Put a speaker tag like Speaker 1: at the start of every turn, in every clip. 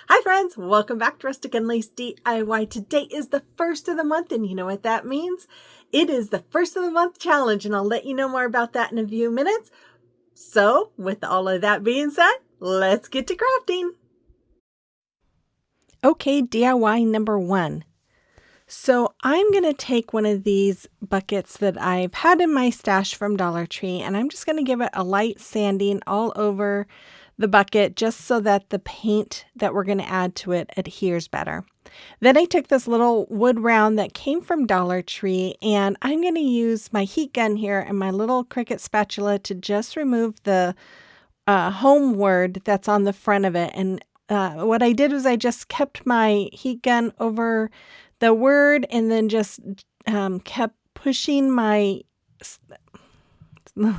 Speaker 1: Hi friends, welcome back to Rustic and Lace DIY. Today is the first of the month, and you know what that means? It is the first of the month challenge, and I'll let you know more about that in a few minutes. So, with all of that being said, let's get to crafting. Okay, DIY number 1. So I'm going to take one of these buckets that I've had in my stash from Dollar Tree, and I'm just going to give it a light sanding all over the bucket just so that the paint that we're going to add to it adheres better. Then I took this little wood round that came from Dollar Tree, and I'm going to use my heat gun here and my little Cricut spatula to just remove the home word that's on the front of it. And what I did was I just kept my heat gun over the word and then just kept pushing my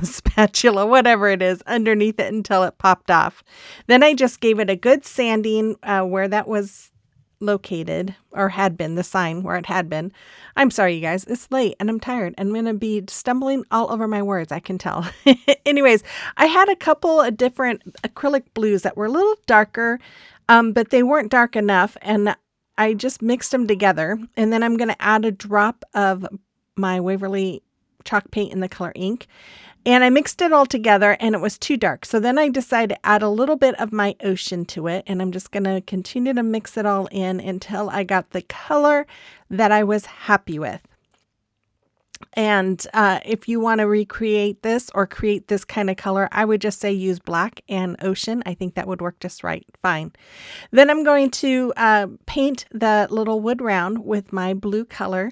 Speaker 1: spatula, whatever it is, underneath it until it popped off. Then I just gave it a good sanding where that was located, or had been, the sign where it had been. I'm sorry, you guys. It's late and I'm tired. I'm going to be stumbling all over my words, I can tell. Anyways, I had a couple of different acrylic blues that were a little darker, but they weren't dark enough. And I just mixed them together. And then I'm going to add a drop of my Waverly chalk paint in the color ink. And I mixed it all together and it was too dark. So then I decided to add a little bit of my ocean to it. And I'm just going to continue to mix it all in until I got the color that I was happy with. And if you want to recreate this or create this kind of color, I would just say use black and ocean. I think that would work just fine. Then I'm going to paint the little wood round with my blue color.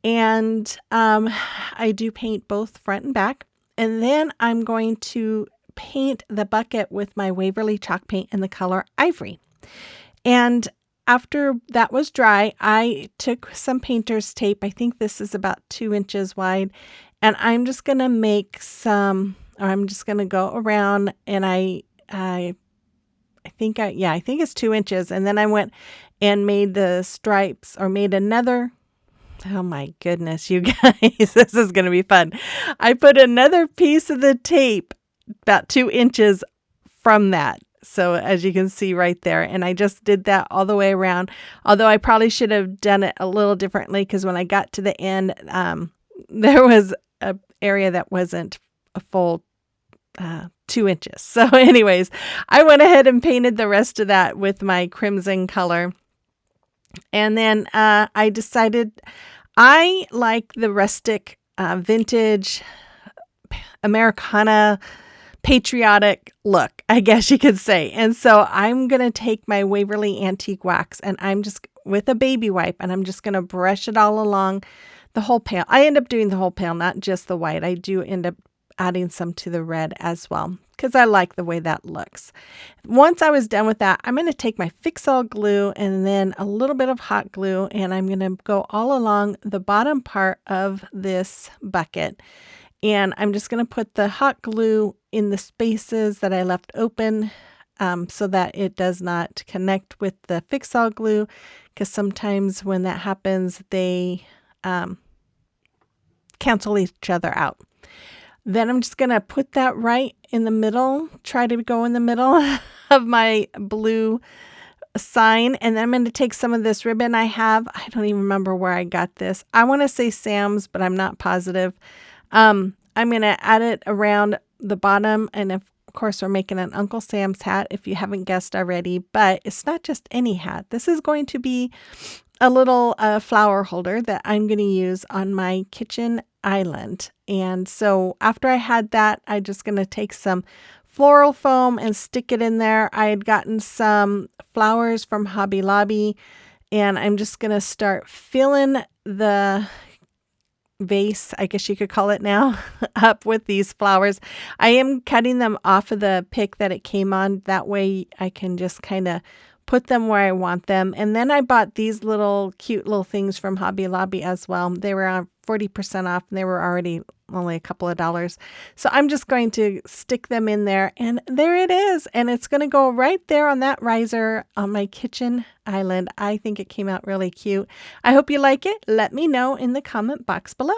Speaker 1: And I do paint both front and back. And then I'm going to paint the bucket with my Waverly chalk paint in the color ivory. And after that was dry, I took some painter's tape. I think this is about 2 inches wide. And I'm just going to make I'm just going to go around and I think it's 2 inches. And then I went and made the stripes, or made another. Oh my goodness, you guys, this is going to be fun. I put another piece of the tape about 2 inches from that. So as you can see right there, and I just did that all the way around. Although I probably should have done it a little differently, because when I got to the end, there was an area that wasn't a full 2 inches. So anyways, I went ahead and painted the rest of that with my crimson color. And then I decided I like the rustic, vintage, Americana, patriotic look, I guess you could say. And so I'm going to take my Waverly Antique Wax, and I'm just with a baby wipe, and I'm just going to brush it all along the whole pail. I end up doing the whole pail, not just the white. I do end up adding some to the red as well, because I like the way that looks. Once I was done with that, I'm going to take my Fix-All glue and then a little bit of hot glue, and I'm going to go all along the bottom part of this bucket. And I'm just going to put the hot glue in the spaces that I left open, so that it does not connect with the Fix-All glue, because sometimes when that happens, they cancel each other out. Then I'm just going to put that right in the middle, try to go in the middle of my blue sign. And then I'm going to take some of this ribbon I have. I don't even remember where I got this. I want to say Sam's, but I'm not positive. I'm going to add it around the bottom. And of course, we're making an Uncle Sam's hat, if you haven't guessed already. But it's not just any hat. This is going to be a little flower holder that I'm going to use on my kitchen island. And so after I had that, I'm just going to take some floral foam and stick it in there. I had gotten some flowers from Hobby Lobby, and I'm just going to start filling the vase, I guess you could call it now, up with these flowers. I am cutting them off of the pick that it came on. That way I can just kind of put them where I want them. And then I bought these little cute little things from Hobby Lobby as well. They were on 40% off, and they were already only a couple of dollars. So I'm just going to stick them in there, and there it is. And it's going to go right there on that riser on my kitchen island. I think it came out really cute. I hope you like it. Let me know in the comment box below.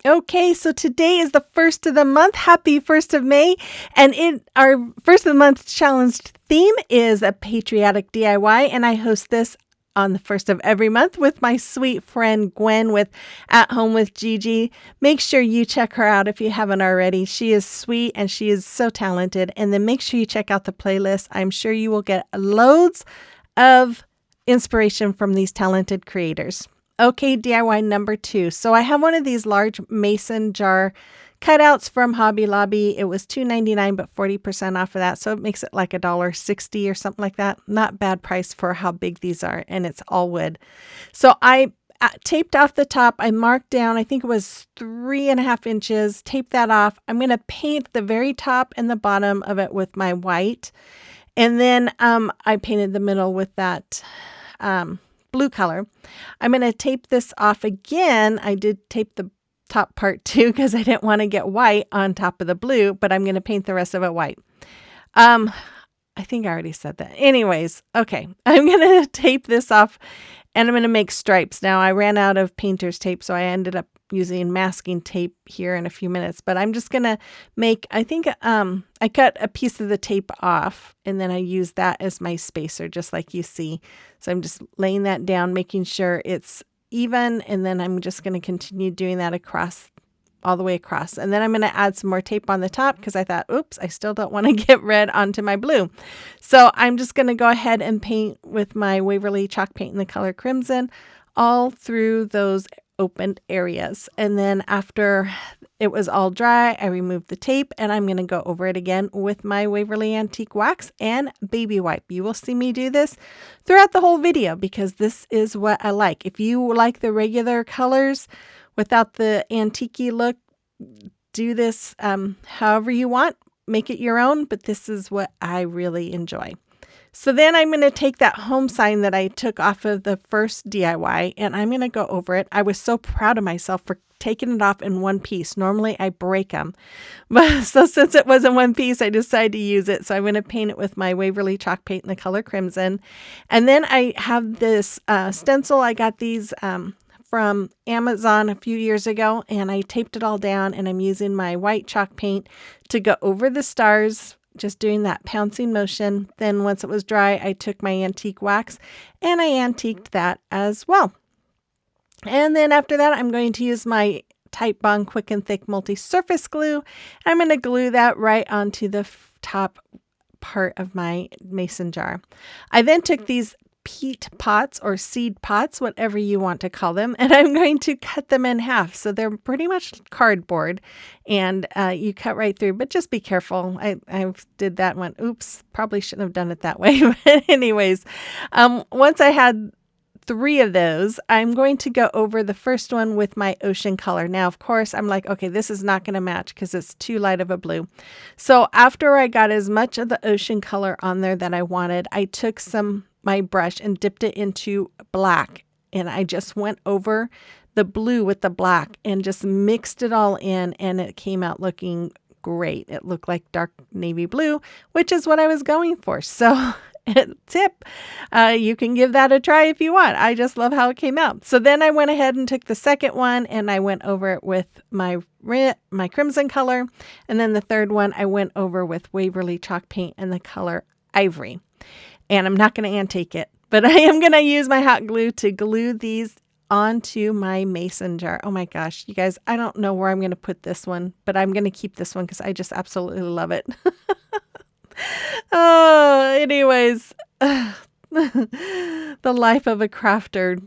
Speaker 1: Okay, so today is the first of the month. Happy 1st of May. And our first of the month challenge theme is a patriotic DIY. And I host this on the first of every month with my sweet friend Gwen with At Home with Gigi. Make sure you check her out if you haven't already. She is sweet and she is so talented. And then make sure you check out the playlist. I'm sure you will get loads of inspiration from these talented creators. Okay, DIY number 2. So I have one of these large mason jar cutouts from Hobby Lobby. It was $2.99, but 40% off of that. So it makes it like $1.60 or something like that. Not bad price for how big these are. And it's all wood. So I taped off the top. I marked down, I think it was 3.5 inches. Taped that off. I'm going to paint the very top and the bottom of it with my white. And then I painted the middle with that blue color. I'm going to tape this off again. I did tape the top part too because I didn't want to get white on top of the blue, but I'm going to paint the rest of it white. I think I already said that. Anyways, okay, I'm going to tape this off and I'm going to make stripes. Now, I ran out of painter's tape, so I ended up using masking tape here in a few minutes, but I'm just going to make, I think I cut a piece of the tape off and then I use that as my spacer, just like you see. So I'm just laying that down, making sure it's even, and then I'm just going to continue doing that across, all the way across. And then I'm going to add some more tape on the top because I thought, oops, I still don't want to get red onto my blue. So I'm just going to go ahead and paint with my Waverly chalk paint in the color crimson all through those opened areas. And then after it was all dry, I removed the tape and I'm going to go over it again with my Waverly Antique Wax and Baby Wipe. You will see me do this throughout the whole video because this is what I like. If you like the regular colors without the antique look, do this however you want. Make it your own, but this is what I really enjoy. So then I'm going to take that home sign that I took off of the first DIY and I'm going to go over it. I was so proud of myself for taking it off in one piece. Normally I break them. But so since it was in one piece, I decided to use it. So I'm going to paint it with my Waverly chalk paint in the color crimson. And then I have this stencil. I got these from Amazon a few years ago and I taped it all down and I'm using my white chalk paint to go over the stars, just doing that pouncing motion. Then once it was dry, I took my antique wax and I antiqued that as well. And then after that, I'm going to use my Type Bond Quick and Thick Multi-Surface Glue. I'm going to glue that right onto the top part of my mason jar. I then took these peat pots or seed pots, whatever you want to call them, and I'm going to cut them in half. So they're pretty much cardboard and you cut right through, but just be careful. I did that and went, oops, probably shouldn't have done it that way. But anyways, once I had 3 of those, I'm going to go over the first one with my ocean color. Now, of course, I'm like, okay, this is not going to match because it's too light of a blue. So after I got as much of the ocean color on there that I wanted, I took my brush and dipped it into black. And I just went over the blue with the black and just mixed it all in. And it came out looking great. It looked like dark navy blue, which is what I was going for. So tip, you can give that a try if you want. I just love how it came out. So then I went ahead and took the second one and I went over it with my crimson color. And then the third one I went over with Waverly chalk paint in the color ivory. And I'm not going to antique it, but I am going to use my hot glue to glue these onto my mason jar. Oh my gosh, you guys, I don't know where I'm going to put this one, but I'm going to keep this one because I just absolutely love it. Oh, anyways, the life of a crafter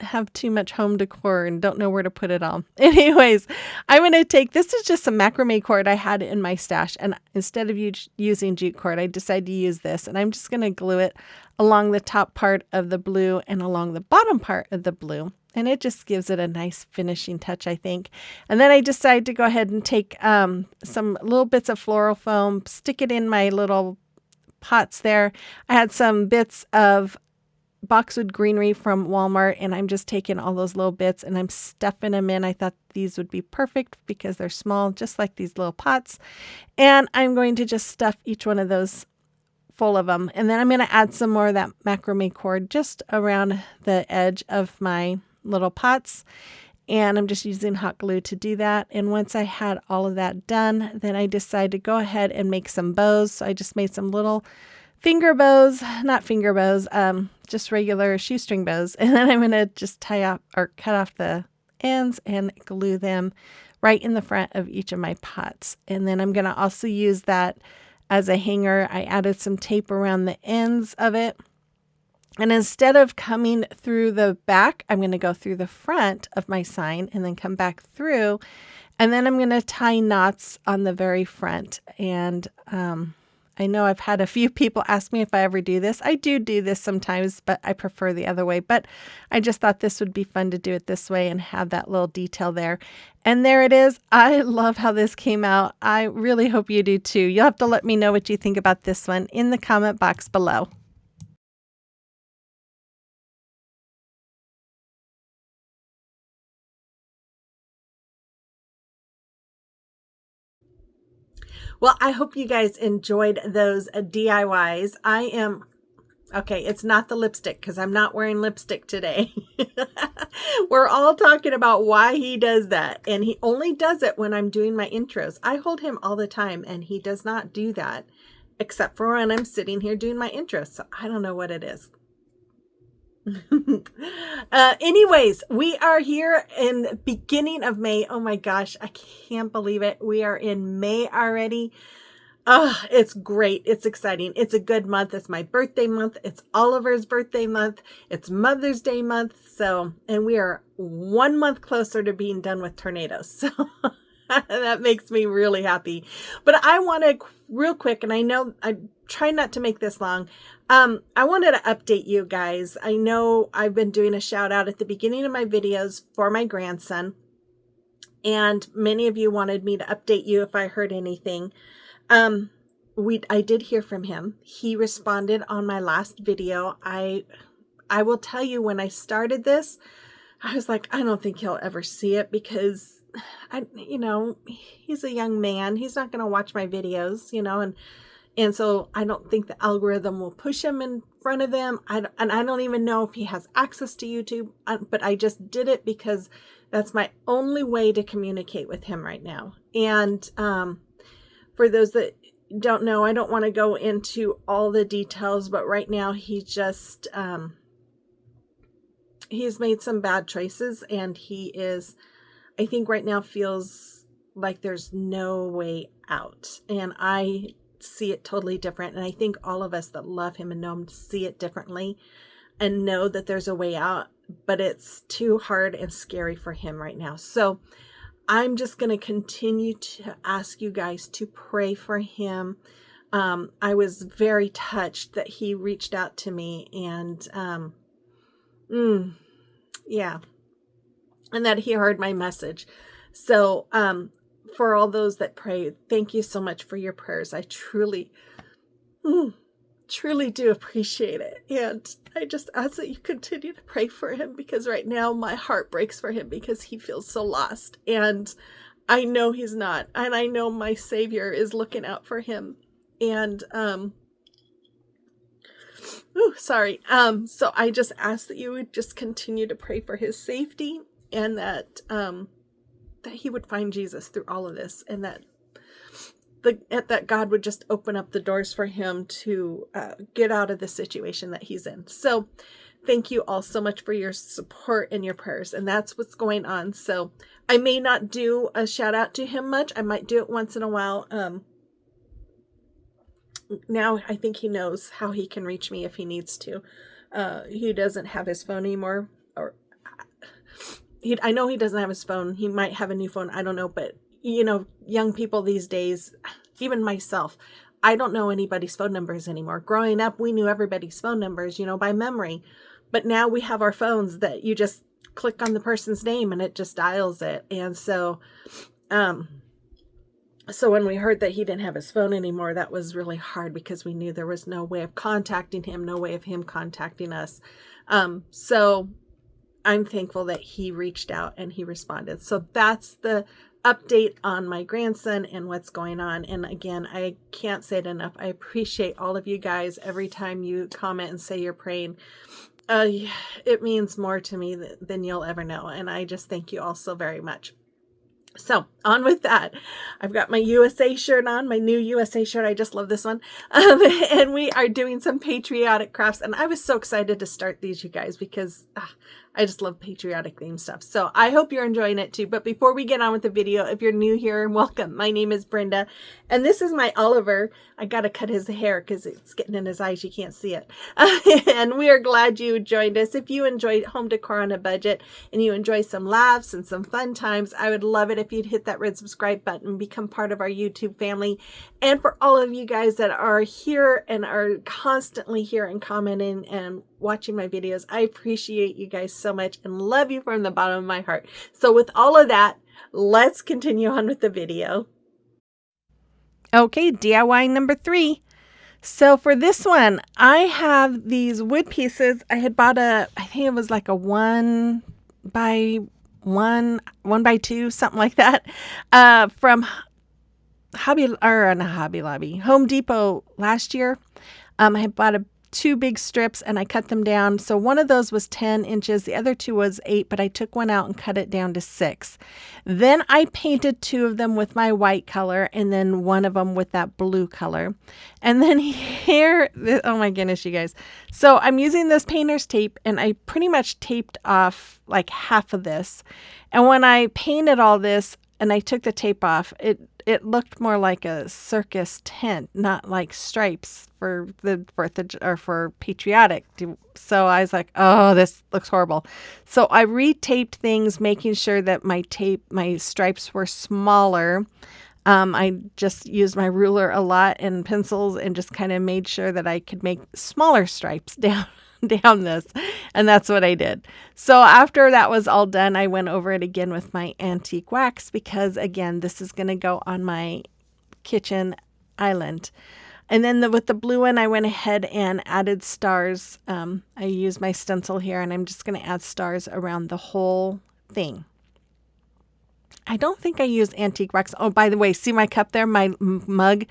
Speaker 1: have too much home decor and don't know where to put it all. Anyways, I'm going to take, this is just some macrame cord I had in my stash. And instead of using jute cord, I decided to use this. And I'm just going to glue it along the top part of the blue and along the bottom part of the blue. And it just gives it a nice finishing touch, I think. And then I decided to go ahead and take some little bits of floral foam, stick it in my little pots there. I had some bits of boxwood greenery from Walmart, and I'm just taking all those little bits and I'm stuffing them in. I thought these would be perfect because they're small, just like these little pots. And I'm going to just stuff each one of those full of them. And then I'm going to add some more of that macrame cord just around the edge of my little pots. And I'm just using hot glue to do that. And once I had all of that done, then I decided to go ahead and make some bows. So I just made some little finger bows, not finger bows, just regular shoestring bows. And then I'm going to just tie up or cut off the ends and glue them right in the front of each of my pots. And then I'm going to also use that as a hanger. I added some tape around the ends of it. And instead of coming through the back, I'm going to go through the front of my sign and then come back through. And then I'm going to tie knots on the very front. And I know I've had a few people ask me if I ever do this. I do this sometimes, but I prefer the other way. But I just thought this would be fun to do it this way and have that little detail there. And there it is. I love how this came out. I really hope you do too. You'll have to let me know what you think about this one in the comment box below. Well, I hope you guys enjoyed those DIYs. Okay, it's not the lipstick because I'm not wearing lipstick today. We're all talking about why he does that. And he only does it when I'm doing my intros. I hold him all the time and he does not do that except for when I'm sitting here doing my intros. So I don't know what it is. Anyways, we are here in the beginning of May. Oh my gosh, I can't believe it. We are in May already. Oh, it's great. It's exciting. It's a good month. It's my birthday month. It's Oliver's birthday month. It's Mother's Day month. So, and we are 1 month closer to being done with tornadoes. So that makes me really happy. But I want to real quick, and I know I try not to make this long. I wanted to update you guys. I know I've been doing a shout out at the beginning of my videos for my grandson, and many of you wanted me to update you if I heard anything. I did hear from him. He responded on my last video. I will tell you, when I started this, I was like, I don't think he'll ever see it because he's a young man. He's not going to watch my videos, and so I don't think the algorithm will push him in front of them. I don't even know if he has access to YouTube, but I just did it because that's my only way to communicate with him right now. And for those that don't know, I don't want to go into all the details, but right now he just, he's made some bad choices, and I think right now feels like there's no way out. And I see it totally different. And I think all of us that love him and know him see it differently and know that there's a way out, but it's too hard and scary for him right now. So I'm just going to continue to ask you guys to pray for him. I was very touched that he reached out to me, and yeah, and that he heard my message. So for all those that pray, thank you so much for your prayers. I truly do appreciate it. And I just ask that you continue to pray for him, because right now my heart breaks for him because he feels so lost. And I know he's not. And I know my Savior is looking out for him. And, so I just ask that you would just continue to pray for his safety, and that he would find Jesus through all of this, and that God would just open up the doors for him to get out of the situation that he's in. So thank you all so much for your support and your prayers. And that's what's going on. So I may not do a shout out to him much. I might do it once in a while. Now I think he knows how he can reach me if he needs to. He doesn't have his phone anymore, or I know he doesn't have his phone. He might have a new phone. I don't know. But, young people these days, even myself, I don't know anybody's phone numbers anymore. Growing up, we knew everybody's phone numbers, by memory. But now we have our phones that you just click on the person's name and it just dials it. And so, so when we heard that he didn't have his phone anymore, that was really hard, because we knew there was no way of contacting him, no way of him contacting us. So I'm thankful that he reached out and he responded. So that's the update on my grandson and what's going on. And again, I can't say it enough. I appreciate all of you guys every time you comment and say you're praying. Yeah, it means more to me than you'll ever know. And I just thank you all so very much. So on with that. I've got my USA shirt on, my new USA shirt. I just love this one. And we are doing some patriotic crafts. And I was so excited to start these, you guys, because I just love patriotic theme stuff. So I hope you're enjoying it too. But before we get on with the video, if you're new here, welcome. My name is Brenda. And this is my Oliver. I got to cut his hair because it's getting in his eyes. You can't see it. And we are glad you joined us. If you enjoyed home decor on a budget and you enjoy some laughs and some fun times, I would love it if you'd hit that red subscribe button and become part of our YouTube family. And for all of you guys that are here and are constantly here and commenting and watching my videos, I appreciate you guys so much and love you from the bottom of my heart. So with all of that, let's continue on with the video. Okay, DIY number 3. So for this one, I have these wood pieces. I had bought I think it was like a 1x2, something like that, from Hobby Lobby, Home Depot last year. I had bought 2 big strips and I cut them down. So one of those was 10 inches. The other 2 was 8, but I took one out and cut it down to 6. Then I painted 2 of them with my white color and then one of them with that blue color. And then here, oh my goodness, you guys. So I'm using this painter's tape and I pretty much taped off like half of this. And when I painted all this and I took the tape off, it looked more like a circus tent, not like stripes for the 4th or for patriotic. So I was like, oh, this looks horrible. So I retaped things, making sure that my stripes were smaller. I just used my ruler a lot and pencils and just kind of made sure that I could make smaller stripes down this, and that's what I did. So after that was all done, I went over it again with my antique wax because again, this is going to go on my kitchen island. And then with the blue one, I went ahead and added stars. I used my stencil here and I'm just going to add stars around the whole thing. I don't think I used antique wax. Oh, by the way, see my cup there? My mug,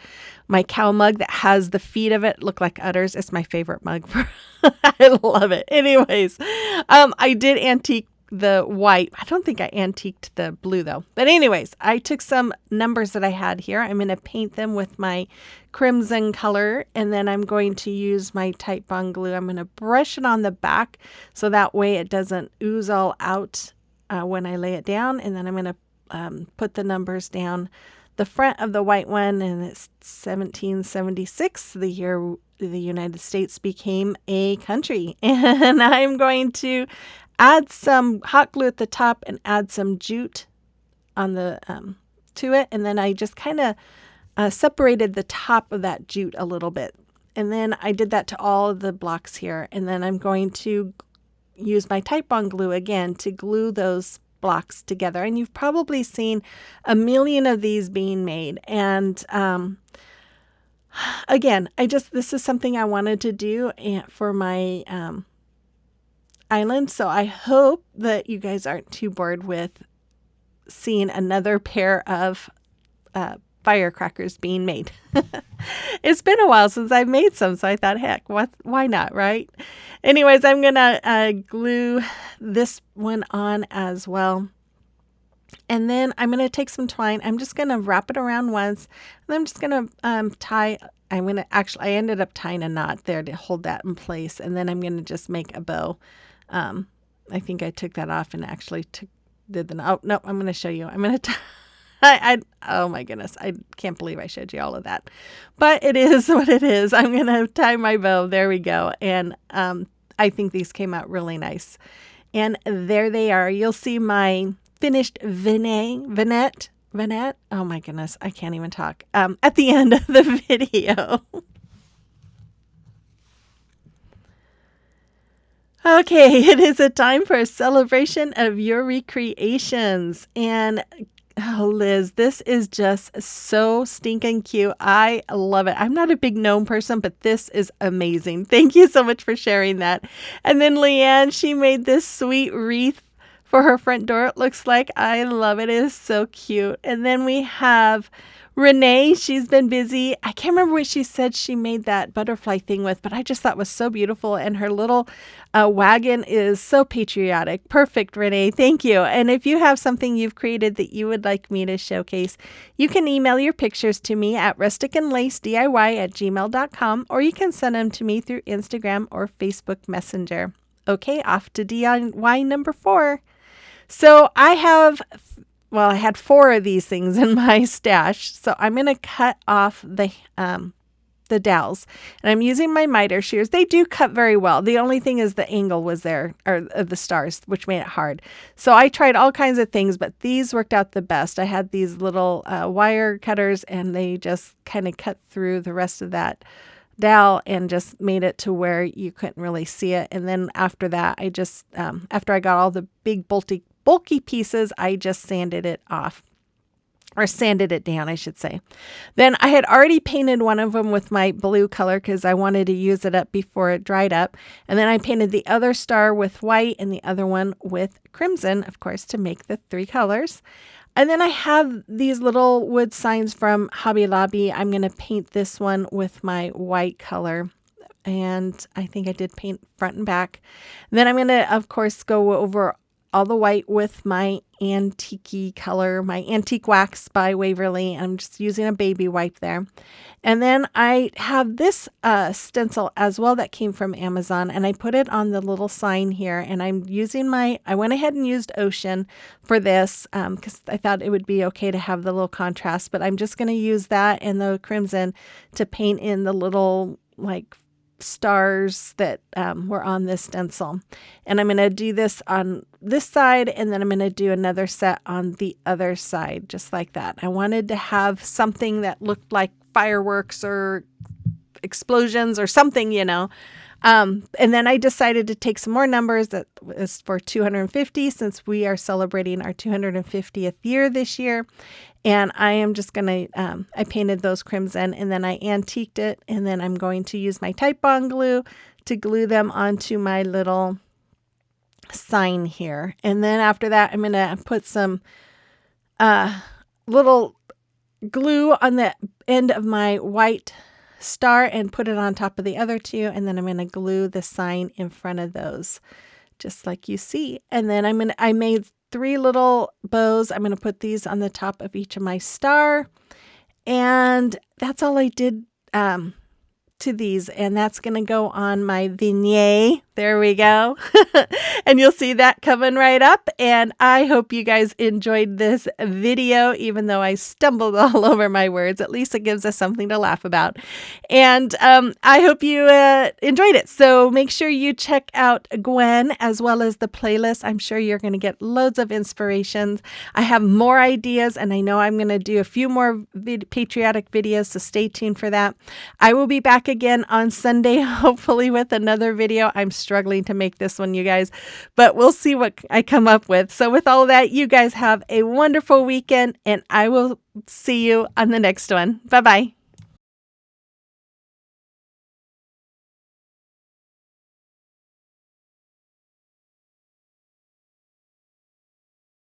Speaker 1: my cow mug that has the feet of it look like udders. It's my favorite mug. I love it. Anyways, I did antique the white. I don't think I antiqued the blue though. But anyways, I took some numbers that I had here. I'm going to paint them with my crimson color. And then I'm going to use my Titebond glue. I'm going to brush it on the back so that way it doesn't ooze all out when I lay it down. And then I'm going to put the numbers down the front of the white one, and it's 1776, the year the United States became a country. And I'm going to add some hot glue at the top and add some jute on the to it, and then I just kind of separated the top of that jute a little bit, and then I did that to all of the blocks here, and then I'm going to use my Titebond glue again to glue those blocks together. And you've probably seen a million of these being made. And again, this is something I wanted to do for my island. So I hope that you guys aren't too bored with seeing another pair of firecrackers being made. It's been a while since I've made some, so I thought, heck, why not, right? Anyways, I'm gonna glue this one on as well, and then I'm gonna take some twine. I'm just gonna wrap it around once, and I'm just gonna tie. I ended up tying a knot there to hold that in place, and then I'm gonna just make a bow. I think I took that off and actually did the. Oh no, I'm gonna show you. I'm gonna. Oh my goodness, I can't believe I showed you all of that. But it is what it is. I'm going to tie my bow. There we go. And I think these came out really nice. And there they are. You'll see my finished vignette. Oh my goodness, I can't even talk. At the end of the video. Okay, it is a time for a celebration of your recreations. And oh, Liz, this is just so stinking cute. I love it. I'm not a big gnome person, but this is amazing. Thank you so much for sharing that. And then Leanne, she made this sweet wreath for her front door, it looks like. I love it. It is so cute. And then we have Renee. She's been busy. I can't remember what she said she made that butterfly thing with, but I just thought it was so beautiful. And her little wagon is so patriotic. Perfect, Renee. Thank you. And if you have something you've created that you would like me to showcase, you can email your pictures to me at rusticandlacediy@gmail.com, or you can send them to me through Instagram or Facebook Messenger. Okay, off to DIY number 4. So I had 4 of these things in my stash. So I'm going to cut off the dowels, and I'm using my miter shears. They do cut very well. The only thing is the angle was there, or the stars, which made it hard. So I tried all kinds of things, but these worked out the best. I had these little wire cutters, and they just kind of cut through the rest of that dowel and just made it to where you couldn't really see it. And then after that, I just, after I got all the big bulky pieces, I just sanded it off. Or sanded it down, I should say. Then I had already painted one of them with my blue color because I wanted to use it up before it dried up. And then I painted the other star with white and the other one with crimson, of course, to make the 3 colors. And then I have these little wood signs from Hobby Lobby. I'm going to paint this one with my white color. And I think I did paint front and back. And then I'm going to, of course, go over all the white with my antique color, my antique wax by Waverly. I'm just using a baby wipe there. And then I have this stencil as well that came from Amazon, and I put it on the little sign here. And I'm using I went ahead and used Ocean for this because I thought it would be okay to have the little contrast, but I'm just going to use that and the crimson to paint in the little stars that were on this stencil. And I'm going to do this on this side, and then I'm going to do another set on the other side, just like that. I wanted to have something that looked like fireworks or explosions or something, and then I decided to take some more numbers that was for 250, since we are celebrating our 250th year this year. And I am just going to, I painted those crimson, and then I antiqued it, and then I'm going to use my Type Bond glue to glue them onto my little sign here. And then after that, I'm going to put some little glue on the end of my white star and put it on top of the other 2. And then I'm going to glue the sign in front of those, just like you see. And then I made 3 little bows. I'm going to put these on the top of each of my star. And that's all I did to these. And that's going to go on my vignette. There we go. And you'll see that coming right up. And I hope you guys enjoyed this video, even though I stumbled all over my words. At least it gives us something to laugh about. And I hope you enjoyed it. So make sure you check out Gwen as well as the playlist. I'm sure you're going to get loads of inspirations. I have more ideas, and I know I'm going to do a few more patriotic videos, so stay tuned for that. I will be back again on Sunday, hopefully with another video. I'm struggling to make this one, you guys, but we'll see what I come up with. So with all that, you guys have a wonderful weekend, and I will see you on the next one. Bye-bye.